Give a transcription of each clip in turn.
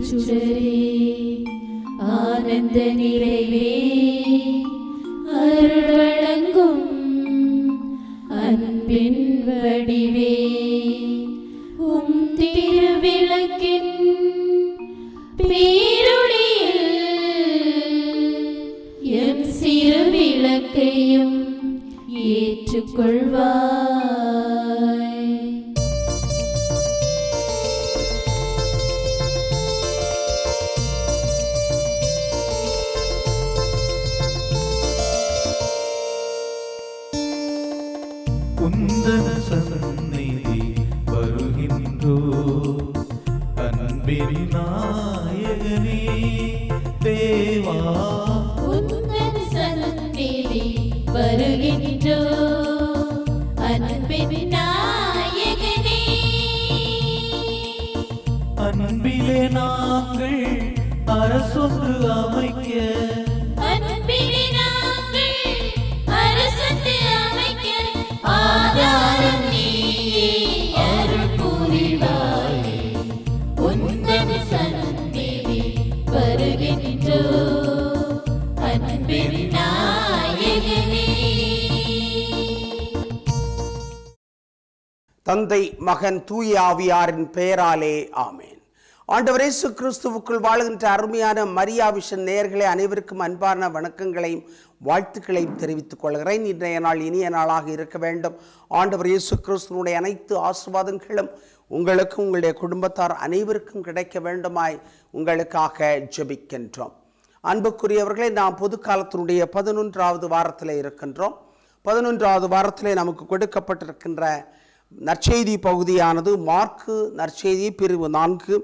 அருட்சுடரே ஆனந்த நிறைவே அருள் வழங்கும் அன்பின் வடிவே உம் திருவிளக்கின் பேரொளியில் எம் சிறு விளக்கையும் ஏற்றுக்கொள்வாய். உந்தன சந்நிதி வருகின்றோ அன்பின் நாயகனே தேவா. உந்தன சந்நிதி வருகின்றோ அன்பின் நாயகனே. அன்பிலே நாங்கள் அரசொன்று அமைக்க ஆதாரம் நீயே அருள் புரிவாய். உந்தன் சந்நிதி வருகின்றோ அன்பின் நாயகனே. தந்தை மகன் தூய ஆவியாரின் பெயராலே ஆமேன். ஆண்டவர் இயேசு கிறிஸ்துவுக்குள் வாழ்கின்ற அருமையான மரியா விஷன் நேயர்களே, அனைவருக்கும் அன்பான வணக்கங்களையும் வாழ்த்துக்களையும் தெரிவித்துக் கொள்கிறேன். இன்றைய நாள் இனிய நாளாக இருக்க வேண்டும். ஆண்டவர் இயேசு கிறிஸ்துவனுடைய அனைத்து ஆசீர்வாதங்களும் உங்களுக்கும் உங்களுடைய குடும்பத்தார் அனைவருக்கும் கிடைக்க வேண்டுமாய் உங்களுக்காக ஜெபிக்கின்றோம். அன்புக்குரியவர்களே, நாம் பொது காலத்தினுடைய 11வது வாரத்தில் இருக்கின்றோம். 11வது வாரத்திலே நமக்கு கொடுக்கப்பட்டிருக்கின்ற நற்செய்தி பகுதியானது மார்க்கு நற்செய்தி பிரிவு 4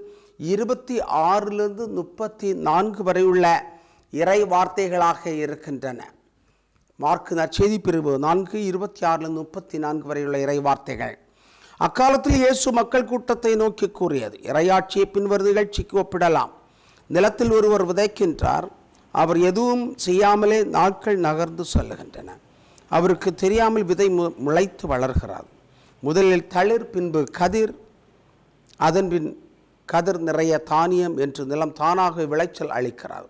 26 34 வரை உள்ள இறை வார்த்தைகளாக இருக்கின்றன. மார்க்கு நற்செய்தி பிரிவு 4 26 34 வரையுள்ள இறை வார்த்தைகள். அக்காலத்தில் இயேசு மக்கள் கூட்டத்தை நோக்கி கூறியது, இறையாட்சியை பின்வரும் நிகழ்ச்சிக்கு ஒப்பிடலாம். நிலத்தில் ஒருவர் விதைக்கின்றார். அவர் எதுவும் செய்யாமலே நாட்கள் நகர்ந்து செல்லுகின்றன. அவருக்கு தெரியாமல் விதை முளைத்து வளர்கிறார். முதலில் தளிர், பின்பு கதிர், அதன்பின் கதிர் நிறைய தானியம் என்று நிலம் தானாக விளைச்சல் அளிக்கிறார்.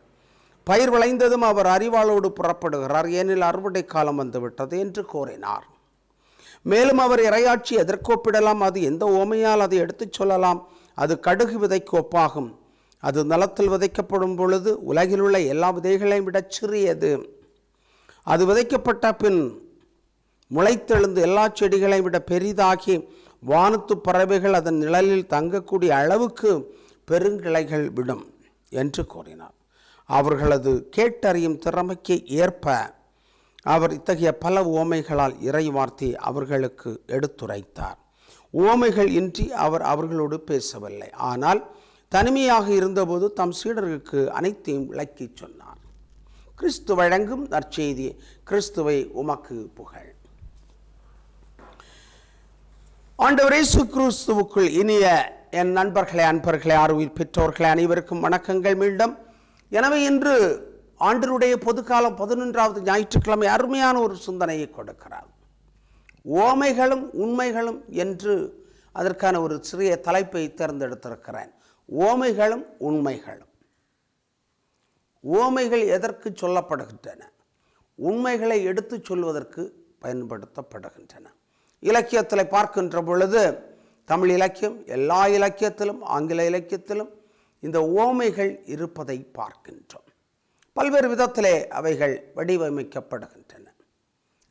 பயிர் விளைந்ததும் அவர் அறிவாளோடு புறப்படுகிறார், ஏனில் அறுவடை காலம் வந்துவிட்டது என்று கூறினார். மேலும் அவர் இறையாட்சி எதற்கு ஒப்பிடலாம்? அது எந்த ஓமையால் அதை எடுத்துச் சொல்லலாம்? அது கடுகு விதைக்கு ஒப்பாகும். அது நிலத்தில் விதைக்கப்படும் பொழுது உலகில் உள்ள எல்லா விதைகளையும் விட சிறியது. அது விதைக்கப்பட்ட பின் முளைத்தெழுந்து எல்லா செடிகளையும் விட பெரிதாகி வானத்து பறவைகள் அதன் நிழலில் தங்கக்கூடிய அளவுக்கு பெருங்கிளைகள் விடும் என்று கூறினார். அவர்களது கேட்டறியும் திறமைக்கு ஏற்ப அவர் இத்தகைய பல உவமைகளால் இறை வார்த்தையை அவர்களுக்கு எடுத்துரைத்தார். உவமைகள் இன்றி அவர் அவர்களோடு பேசவில்லை. ஆனால் தனிமையாக இருந்தபோது தம் சீடர்களுக்கு அனைத்தையும் விளக்கி சொன்னார். கிறிஸ்து வழங்கும் நற்செய்தி. கிறிஸ்துவை உமக்கு புகழ். ஆண்டவர் இயேசு கிறிஸ்துவுக்குள் இனிய என் நண்பர்களே, அன்பர்களே, ஆர்வீர் பெற்றோர்களே, அனைவருக்கும் வணக்கங்கள் மீண்டும். எனவே இன்று ஆண்டருடைய பொதுக்காலம் 11வது ஞாயிற்றுக்கிழமை அருமையான ஒரு சிந்தனையை கொடுக்கிறார். ஓமைகளும் உண்மைகளும் என்று அதற்கான ஒரு சிறிய தலைப்பை தேர்ந்தெடுத்திருக்கிறேன். ஓமைகளும் உண்மைகளும். ஓமைகள் எதற்கு சொல்லப்படுகின்றன? உண்மைகளை எடுத்து சொல்வதற்கு பயன்படுத்தப்படுகின்றன. இலக்கியத்தில் பார்க்கின்ற பொழுது தமிழ் இலக்கியம், எல்லா இலக்கியத்திலும் ஆங்கில இலக்கியத்திலும் இந்த ஓமைகள் இருப்பதை பார்க்கின்றோம். பல்வேறு விதத்திலே அவைகள் வடிவமைக்கப்படுகின்றன.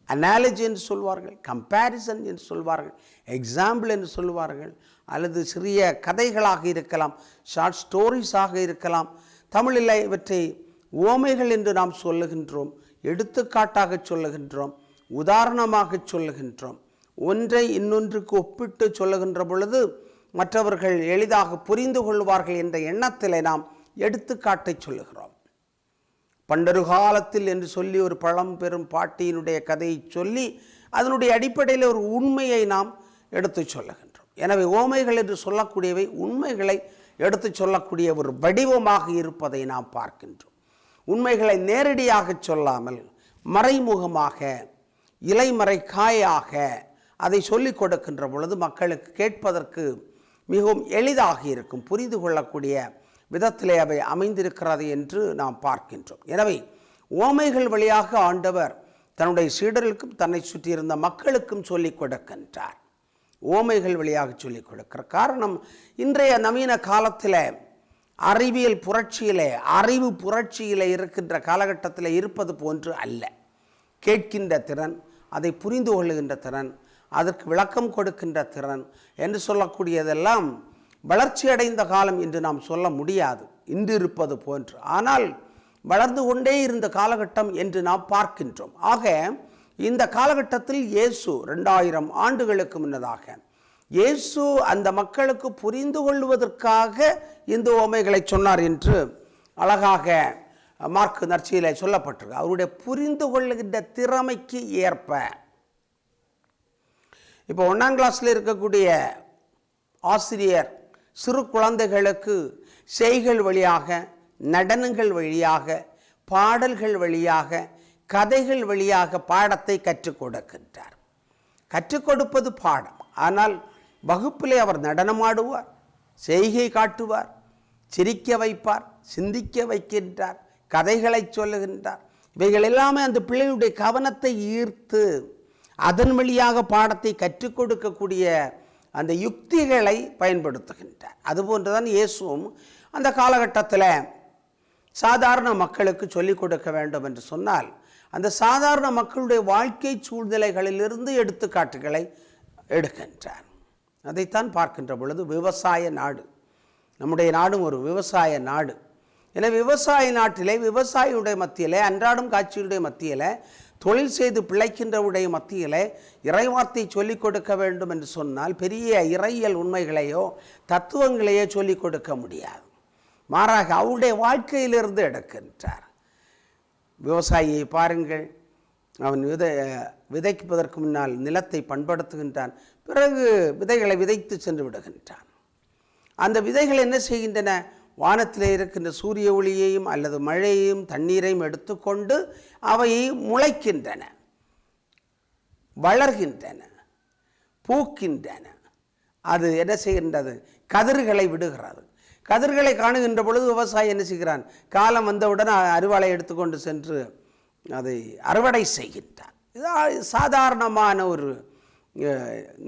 அனாலஜி என்று சொல்வார்கள், கம்பேரிசன் என்று சொல்வார்கள், எக்ஸாம்பிள் என்று சொல்வார்கள், அல்லது சிறிய கதைகளாக இருக்கலாம், ஷார்ட் ஸ்டோரிஸாக இருக்கலாம். தமிழில் இவற்றை ஓமைகள் என்று நாம் சொல்லுகின்றோம், எடுத்துக்காட்டாக சொல்லுகின்றோம், உதாரணமாக சொல்லுகின்றோம். ஒன்றை இன்னொன்றுக்கு ஒப்பிட்டு சொல்லுகின்ற பொழுது மற்றவர்கள் எளிதாக புரிந்து கொள்வார்கள் என்ற எண்ணத்திலே நாம் எடுத்துக்காட்டை சொல்லுகிறோம். பண்டொரு காலத்தில் என்று சொல்லி ஒரு பழம்பெரும் பாட்டியினுடைய கதையை சொல்லி அதனுடைய அடிப்படையில் ஒரு உண்மையை நாம் எடுத்து சொல்லுகின்றோம். எனவே ஓமைகள் என்று சொல்லக்கூடியவை உண்மைகளை எடுத்து சொல்லக்கூடிய ஒரு வடிவமாக இருப்பதை நாம் பார்க்கின்றோம். உண்மைகளை நேரடியாக சொல்லாமல் மறைமுகமாக, இலைமறை காயாக அதை சொல்லிக் கொடுக்கின்ற பொழுது மக்களுக்கு கேட்பதற்கு மிகவும் எளிதாக இருக்கும், புரிந்து கொள்ளக்கூடிய விதத்திலே அவை அமைந்திருக்கிறது என்று நாம் பார்க்கின்றோம். எனவே ஓமைகள் வழியாக ஆண்டவர் தன்னுடைய சீடர்களுக்கும் தன்னை சுற்றியிருந்த மக்களுக்கும் சொல்லிக் கொடுக்கின்றார். ஓமைகள் வழியாக சொல்லிக் கொடுக்கிற காரணம், இன்றைய நவீன காலத்தில் அறிவியல் புரட்சியிலே, அறிவு புரட்சியிலே இருக்கின்ற காலகட்டத்தில் இருப்பது போன்று அல்ல. கேட்கின்ற திறன், அதை புரிந்து கொள்ளுகின்ற திறன், அதற்கு விளக்கம் கொடுக்கின்ற திறன் என்று சொல்லக்கூடியதெல்லாம் வளர்ச்சி அடைந்த காலம் என்று நாம் சொல்ல முடியாது, இன்று இருப்பது போன்று. ஆனால் வளர்ந்து கொண்டே இருந்த காலகட்டம் என்று நாம் பார்க்கின்றோம். ஆக இந்த காலகட்டத்தில் இயேசு 2000 ஆண்டுகளுக்கு முன்னதாக இயேசு அந்த மக்களுக்கு புரிந்து கொள்வதற்காக இந்த உவமைகளை சொன்னார் என்று அழகாக மார்க் நற்செய்தியிலே சொல்லப்பட்டிருக்கு. அவருடைய புரிந்து கொள்ளுகின்ற திறமைக்கு ஏற்ப, இப்போ 1ஆம் கிளாஸில் இருக்கக்கூடிய ஆசிரியர் சிறு குழந்தைகளுக்கு செய்கள் வழியாக, நடனங்கள் வழியாக, பாடல்கள் வழியாக, கதைகள் வழியாக பாடத்தை கற்றுக் கொடுக்கின்றார். கற்றுக் கொடுப்பது பாடம். ஆனால் வகுப்பிலே அவர் நடனமாடுவார், செய்கை காட்டுவார், சிரிக்க வைப்பார், சிந்திக்க வைக்கின்றார், கதைகளை சொல்லுகின்றார். இவைகள் எல்லாமே அந்த பிள்ளையுடைய கவனத்தை ஈர்த்து அதன் வழியாக பாடத்தை கற்றுக் கொடுக்கக்கூடிய அந்த யுக்திகளை பயன்படுத்துகின்றார். அதுபோன்றுதான் இயேசுவும் அந்த காலகட்டத்தில் சாதாரண மக்களுக்கு சொல்லிக் கொடுக்க வேண்டும் என்று சொன்னால், அந்த சாதாரண மக்களுடைய வாழ்க்கை சூழ்நிலைகளிலிருந்து எடுத்துக்காட்டுகளை எடுக்கின்றார். அதைத்தான் பார்க்கின்ற பொழுது விவசாய நாடு, நம்முடைய நாடும் ஒரு விவசாய நாடு. எனவே விவசாய நாட்டிலே, விவசாயியுடைய மத்தியிலே, அன்றாடம் காட்சியுடைய மத்தியிலே, தொழில் செய்து பிழைக்கின்றவுடைய மத்தியிலே இறைவார்த்தை சொல்லிக் கொடுக்க வேண்டும் என்று சொன்னால் பெரிய இறையியல் உண்மைகளையோ தத்துவங்களையோ சொல்லிக் கொடுக்க முடியாது. மாறாக அவருடைய வாழ்க்கையிலிருந்து எடுக்கின்றார். விவசாயியை பாருங்கள், அவன் விதைப்பதற்கு முன்னால் நிலத்தை பண்படுத்துகின்றான், பிறகு விதைகளை விதைத்து சென்று விடுகின்றான். அந்த விதைகள் என்ன செய்கின்றன? வானத்திலே இருக்கின்ற சூரிய ஒளியையும் அல்லது மழையையும் தண்ணீரையும் எடுத்துக்கொண்டு அவை முளைக்கின்றன, வளர்கின்றன, பூக்கின்றன. அது என்ன செய்கின்றது? கதிர்களை விடுகிறது. கதிர்களை காணுகின்ற பொழுது விவசாயி என்ன செய்கிறான்? காலம் வந்தவுடன் அறுவாளை எடுத்துக்கொண்டு சென்று அதை அறுவடை செய்கின்றான். இது சாதாரணமான ஒரு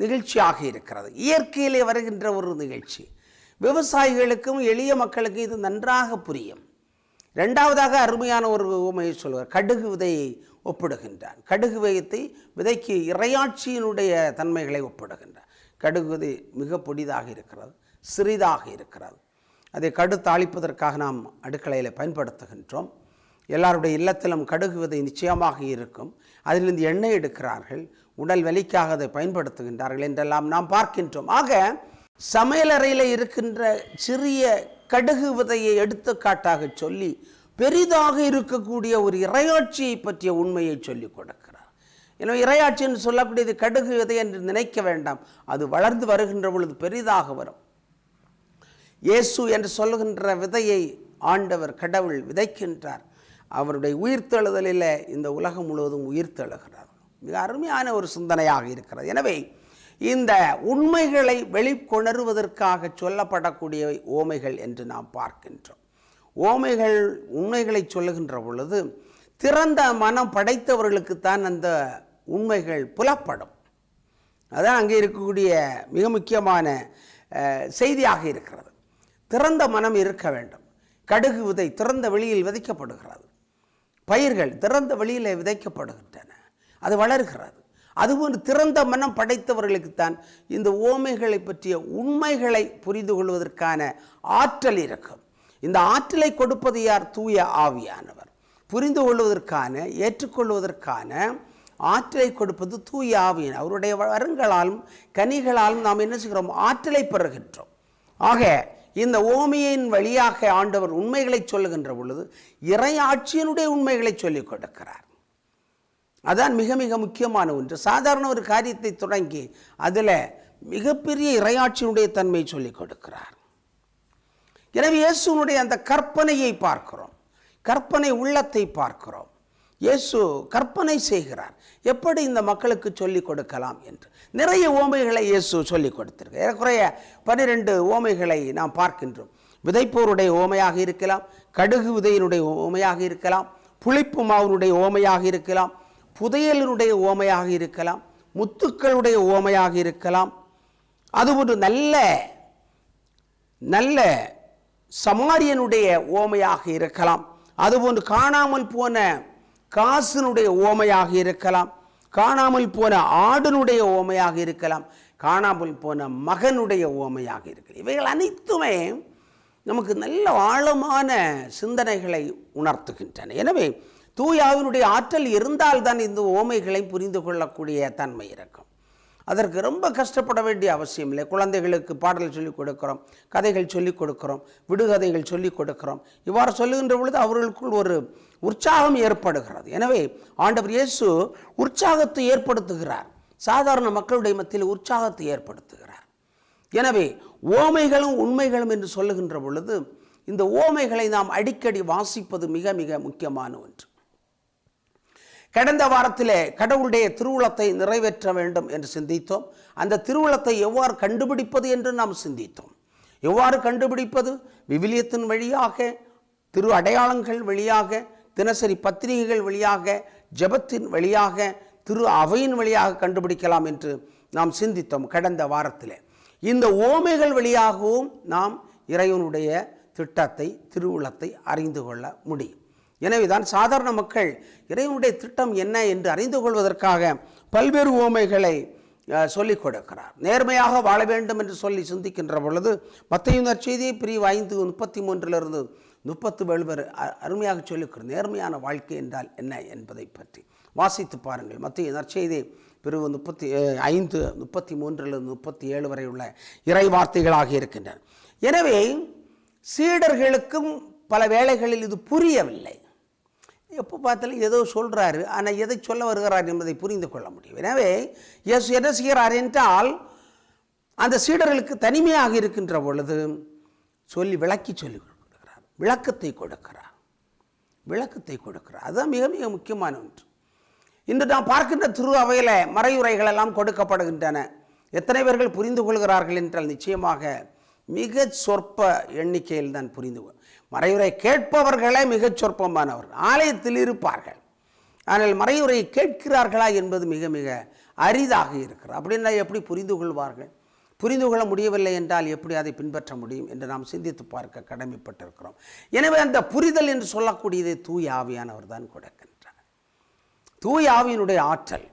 நிகழ்ச்சியாக இருக்கிறது, இயற்கையிலே வருகின்ற ஒரு நிகழ்ச்சி. விவசாயிகளுக்கும் எளிய மக்களுக்கும் இது நன்றாக புரியும். இரண்டாவதாக அருமையான ஒரு உவமையை சொல்வார். கடுகு விதையை ஒப்பிடுகின்றார். கடுகு விதைக்கு இறையாட்சியினுடைய தன்மைகளை ஒப்பிடுகின்றார். கடுகு விதை மிக பொடிதாக இருக்கிறது, சிறிதாக இருக்கிறது. அதை கடு தாளிப்பதற்காக நாம் அடுக்கலையில் பயன்படுத்துகின்றோம். எல்லாருடைய இல்லத்திலும் கடுகு விதை நிச்சயமாக இருக்கும். அதிலிருந்து எண்ணெய் எடுக்கிறார்கள், உடல் வலிக்காக அதை பயன்படுத்துகின்றார்கள் என்றெல்லாம் நாம் பார்க்கின்றோம். ஆக சமையலறையில் இருக்கின்ற சிறிய கடுகு விதையை எடுத்துக்காட்டாக சொல்லி பெரிதாக இருக்கக்கூடிய ஒரு இறையாட்சியை பற்றிய உண்மையை சொல்லிக் கொடுக்கிறார். எனவே இறையாட்சி என்று சொல்லக்கூடியது கடுகு விதை என்று நினைக்க வேண்டாம், அது வளர்ந்து வருகின்ற பொழுது பெரிதாக வரும். இயேசு என்று சொல்லுகின்ற விதையை ஆண்டவர் கடவுள் விதைக்கின்றார். அவருடைய உயிர்த்தெழுதலில் இந்த உலகம் முழுவதும் உயிர்த்தெழுகிறார். மிக அருமையான ஒரு சிந்தனையாக இருக்கிறது. எனவே இந்த உண்மைகளை வெளிக்கொணருவதற்காக சொல்லப்படக்கூடிய ஓமைகள் என்று நாம் பார்க்கின்றோம். ஓமைகள் உண்மைகளை சொல்லுகின்ற பொழுது திறந்த மனம் படைத்தவர்களுக்குத்தான் அந்த உண்மைகள் புலப்படும். அதான் அங்கே இருக்கக்கூடிய மிக முக்கியமான செய்தியாக இருக்கிறது. திறந்த மனம் இருக்க வேண்டும். கடுகு விதை திறந்த வெளியில் விதைக்கப்படுகிறது, பயிர்கள் திறந்த வெளியில் விதைக்கப்படுகின்றன, அது வளர்கிறது. அதுபோன்று திறந்த மனம் படைத்தவர்களுக்குத்தான் இந்த ஓமைகளை பற்றிய உண்மைகளை புரிந்து கொள்வதற்கான ஆற்றல் இருக்கும். இந்த ஆற்றலை கொடுப்பது யார்? தூய ஆவியானவர். புரிந்து கொள்வதற்கான, ஏற்றுக்கொள்வதற்கான ஆற்றலை கொடுப்பது தூய ஆவியானவர். அவருடைய வரங்களாலும் கனிகளாலும் நாம் என்ன செய்கிறோம்? ஆற்றலை பெறுகின்றோம். ஆக இந்த ஓமையின் வழியாக ஆண்டவர் உண்மைகளை சொல்லுகின்ற பொழுது இறை ஆட்சியினுடைய உண்மைகளை சொல்லிக் கொடுக்கிறார். அதான் மிக மிக முக்கியமான ஒன்று. சாதாரண ஒரு காரியத்தை தொடங்கி அதில் மிகப்பெரிய இறையாட்சியினுடைய தன்மையை சொல்லிக் கொடுக்கிறார். எனவே இயேசுனுடைய அந்த கற்பனையை பார்க்கிறோம், கற்பனை உள்ளத்தை பார்க்கிறோம். இயேசு கற்பனை செய்கிறார், எப்படி இந்த மக்களுக்கு சொல்லிக் கொடுக்கலாம் என்று. நிறைய ஓமைகளை இயேசு சொல்லிக் கொடுத்திருக்கிறார். ஏறக்குறைய 12 ஓமைகளை நாம் பார்க்கின்றோம். விதைப்போருடைய ஓமையாக இருக்கலாம், கடுகு விதையினுடைய ஓமையாக இருக்கலாம், புளிப்பு மாவினுடைய ஓமையாக இருக்கலாம், புதையலினுடைய ஓமையாக இருக்கலாம், முத்துக்களுடைய ஓமையாக இருக்கலாம். அது ஒரு நல்ல சமாரியனுடைய ஓமையாக இருக்கலாம். அதுபோன்று காணாமல் போன காசினுடைய ஓமையாக இருக்கலாம், காணாமல் போன ஆடனுடைய ஓமையாக இருக்கலாம், காணாமல் போன மகனுடைய ஓமையாக இருக்கலாம். இவைகள் அனைத்துமே நமக்கு நல்ல ஆழமான சிந்தனைகளை உணர்த்துகின்றன. எனவே தூயாவினுடைய ஆற்றல் இருந்தால்தான் இந்த ஓமைகளை புரிந்து கொள்ளக்கூடிய தன்மை இருக்கும். அதற்கு ரொம்ப கஷ்டப்பட வேண்டிய அவசியம் இல்லை. குழந்தைகளுக்கு பாடல் சொல்லிக் கொடுக்கிறோம், கதைகள் சொல்லிக் கொடுக்கிறோம், விடுகதைகள் சொல்லிக் கொடுக்கிறோம். இவ்வாறு சொல்லுகின்ற பொழுது அவர்களுக்குள் ஒரு உற்சாகம் ஏற்படுகிறது. எனவே ஆண்டவர் இயேசு உற்சாகத்தை ஏற்படுத்துகிறார், சாதாரண மக்களுடைய மத்தியில் உற்சாகத்தை ஏற்படுத்துகிறார். எனவே ஓமைகளும் உண்மைகளும் என்று சொல்லுகின்ற பொழுது இந்த ஓமைகளை நாம் அடிக்கடி வாசிப்பது மிக மிக முக்கியமான ஒன்று. கடந்த வாரத்திலே கடவுளுடைய திருவுளத்தை நிறைவேற்ற வேண்டும் என்று சிந்தித்தோம். அந்த திருவுளத்தை எவ்வாறு கண்டுபிடிப்பது என்று நாம் சிந்தித்தோம். எவ்வாறு கண்டுபிடிப்பது? விவிலியத்தின் வழியாக, திரு அடையாளங்கள் வழியாக, தினசரி பத்திரிகைகள் வழியாக, ஜெபத்தின் வழியாக, திரு அவையின் வழியாக கண்டுபிடிக்கலாம் என்று நாம் சிந்தித்தோம் கடந்த வாரத்திலே. இந்த ஓமைகள் வழியாகவும் நாம் இறைவனுடைய திட்டத்தை, திருவுளத்தை அறிந்து கொள்ள முடியும். எனவேதான் சாதாரண மக்கள் இறைவனுடைய திட்டம் என்ன என்று அறிந்து கொள்வதற்காக பல்வேறு ஓமைகளை சொல்லிக் கொடுக்கிறார். நேர்மையாக வாழ வேண்டும் என்று சொல்லி சிந்திக்கின்ற பொழுது மத்தேயு நற்செய்தி பிரிவு 5:33 37 வரை அருமையாக சொல்லிக்கிறார். நேர்மையான வாழ்க்கை என்றால் என்ன என்பதை பற்றி வாசித்து பாருங்கள். மத்தேயு நற்செய்தி பிரிவு 5:33 வரை உள்ள இறை வார்த்தைகளாக இருக்கின்றன. எனவே சீடர்களுக்கும் பல வேளைகளில் இது புரியவில்லை. எப்போ பார்த்தாலும் ஏதோ சொல்கிறாரு, ஆனால் எதை சொல்ல வருகிறார் என்பதை புரிந்து கொள்ள முடியும். எனவே இயேசு என்ன செய்கிறார் என்றால், அந்த சீடர்களுக்கு தனிமையாக இருக்கின்ற பொழுது விளக்கி சொல்லி கொடுக்கிறார், விளக்கத்தை கொடுக்கிறார். அதுதான் மிக மிக முக்கியமான ஒன்று. இன்று நாம் பார்க்கின்ற திரு அவையில் மறையுரைகள் எல்லாம் கொடுக்கப்படுகின்றன. எத்தனை பேர்கள் புரிந்து கொள்கிறார்கள் என்றால் நிச்சயமாக மிக சொற்ப எண்ணிக்கையில் தான் புரிந்து மறையுரை கேட்பவர்களே மிகச் சொற்பமானவர்கள். ஆலயத்தில் இருப்பார்கள், ஆனால் மறையுரையை கேட்கிறார்களா என்பது மிக மிக அரிதாக இருக்கிறது. அப்படின்னா எப்படி புரிந்து கொள்வார்கள்? புரிந்து கொள்ள முடியவில்லை என்றால் எப்படி அதை பின்பற்ற முடியும் என்று நாம் சிந்தித்து பார்க்க கடமைப்பட்டிருக்கிறோம். எனவே அந்த புரிதல் என்று சொல்லக்கூடியதை தூய ஆவியானவர் தான் கொடுக்கின்றார். தூய ஆவியினுடைய ஆற்றல்.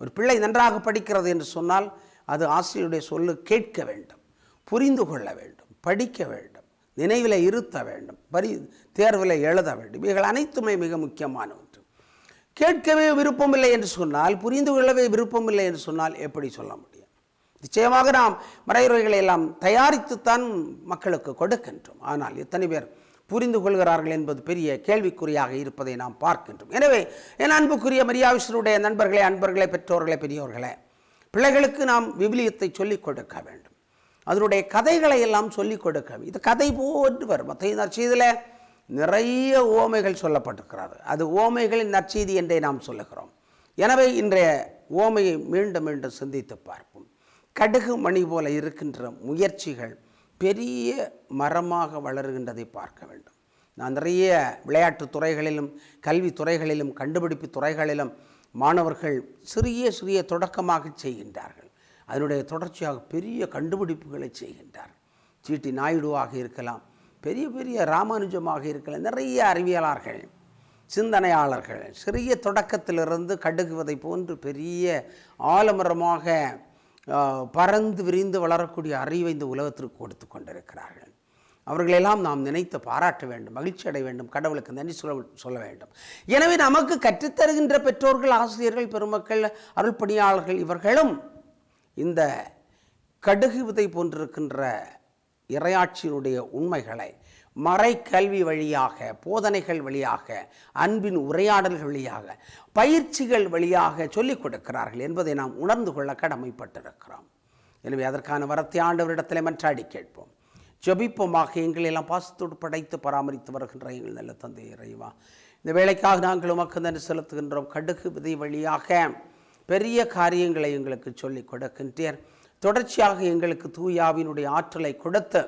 ஒரு பிள்ளை நன்றாக படிக்கிறது என்று சொன்னால் அது ஆசிரியருடைய சொல்லு கேட்க வேண்டும், புரிந்து கொள்ள வேண்டும், படிக்க வேண்டும், நினைவில் இருத்த வேண்டும், தேர்வில் எழுத வேண்டும். இவைகள் அனைத்துமே மிக முக்கியமான ஒன்று. கேட்கவே விருப்பமில்லை என்று சொன்னால், புரிந்து கொள்ளவே விருப்பமில்லை என்று சொன்னால் எப்படி சொல்ல முடியும்? நிச்சயமாக நாம் மறையுரைகளை எல்லாம் தயாரித்துத்தான் மக்களுக்கு கொடுக்கின்றோம். ஆனால் எத்தனை பேர் புரிந்து கொள்கிறார்கள் என்பது பெரிய கேள்விக்குறியாக இருப்பதை நாம் பார்க்கின்றோம். எனவே என் அன்புக்குரிய மரியாவிஷனுடைய நண்பர்களே, அன்பர்களே, பெற்றோர்களே, பெரியோர்களே, பிள்ளைகளுக்கு நாம் விவிலியத்தை சொல்லிக் கொடுக்க வேண்டும். அதனுடைய கதைகளை எல்லாம் சொல்லிக் கொடுக்க. இது கதை போன்று வரும். மத்தேயு நற்செய்தியில் நிறைய ஓமைகள் சொல்லப்பட்டிருக்கிறது. அது ஓமைகளின் நற்செய்தி என்றே நாம் சொல்லுகிறோம். எனவே இன்றைய ஓமையை மீண்டும் மீண்டும் சிந்தித்து பார்ப்போம். கடுகு மணி போல இருக்கின்ற முயற்சிகள் பெரிய மரமாக வளருகின்றதை பார்க்க வேண்டும். நான் நிறைய விளையாட்டு துறைகளிலும் கல்வி துறைகளிலும் கண்டுபிடிப்பு துறைகளிலும் மாணவர்கள் சிறிய தொடக்கமாக செய்கின்றார்கள். அதனுடைய தொடர்ச்சியாக பெரிய கண்டுபிடிப்புகளை செய்கின்றார். ஜிடி நாயுடுவாக இருக்கலாம், பெரிய ராமானுஜமாக இருக்கலாம், நிறைய அறிவியலாளர்கள், சிந்தனையாளர்கள் சிறிய தொடக்கத்திலிருந்து கடுகுவதை போன்று பெரிய ஆலமரமாக பறந்து விரிந்து வளரக்கூடிய அறிவை இந்த உலகத்திற்கு கொடுத்து கொண்டிருக்கிறார்கள். அவர்களெல்லாம் நாம் நினைத்து பாராட்ட வேண்டும், மகிழ்ச்சி அடைய வேண்டும், கடவுளுக்கு நன்றி சொல்ல வேண்டும். எனவே நமக்கு கற்றுத்தருகின்ற பெற்றோர்கள், ஆசிரியர்கள், பெருமக்கள், அருள் பணியாளர்கள் இவர்களும் இந்த கடுகு விதை போன்றிருக்கின்ற இறையாட்சியினுடைய உண்மைகளை மறைக்கல்வி வழியாக, போதனைகள் வழியாக, அன்பின் உரையாடல்கள் வழியாக, பயிற்சிகள் வழியாக சொல்லிக் கொடுக்கிறார்கள் என்பதை நாம் உணர்ந்து கொள்ள கடமைப்பட்டிருக்கிறோம். எனவே அதற்கான வரத்தை ஆண்டவரிடத்தில் மன்றாடி கேட்போம், ஜெபிப்போமாக. எங்களெல்லாம் பாசத்தோடு படைத்து பராமரித்து வருகின்ற எங்கள் நல்ல தந்தை இறைவா, இந்த வேலைக்காக நாங்கள் உமக்கு நன்றி செலுத்துகின்றோம். கடுகு விதை வழியாக பெரிய காரியங்களை எங்களுக்கு சொல்லிக் கொடுக்கின்றீர். தொடர்ச்சியாக எங்களுக்கு தூயாவினுடைய ஆற்றலை கொடுத்து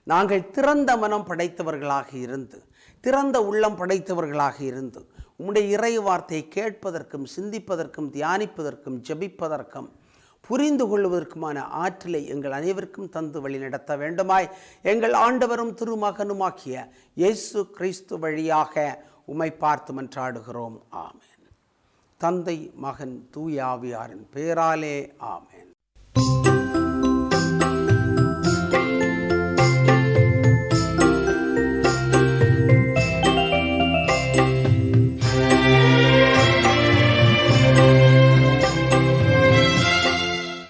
நாங்கள் திறந்த மனம் படைத்தவர்களாக இருந்து, திறந்த உள்ளம் படைத்தவர்களாக இருந்து, உம்முடைய இறை வார்த்தையை கேட்பதற்கும், சிந்திப்பதற்கும், தியானிப்பதற்கும், ஜெபிப்பதற்கும், புரிந்து கொள்வதற்குமான ஆற்றலை எங்கள் அனைவருக்கும் தந்து வழி நடத்த வேண்டுமாய் எங்கள் ஆண்டவரும் திருமகனுமாக்கிய இயேசு கிறிஸ்து வழியாக உம்மை பார்த்து மன்றாடுகிறோம். ஆமென். தந்தை, மகன், தூய ஆவியாரின் பெயராலே ஆமென்.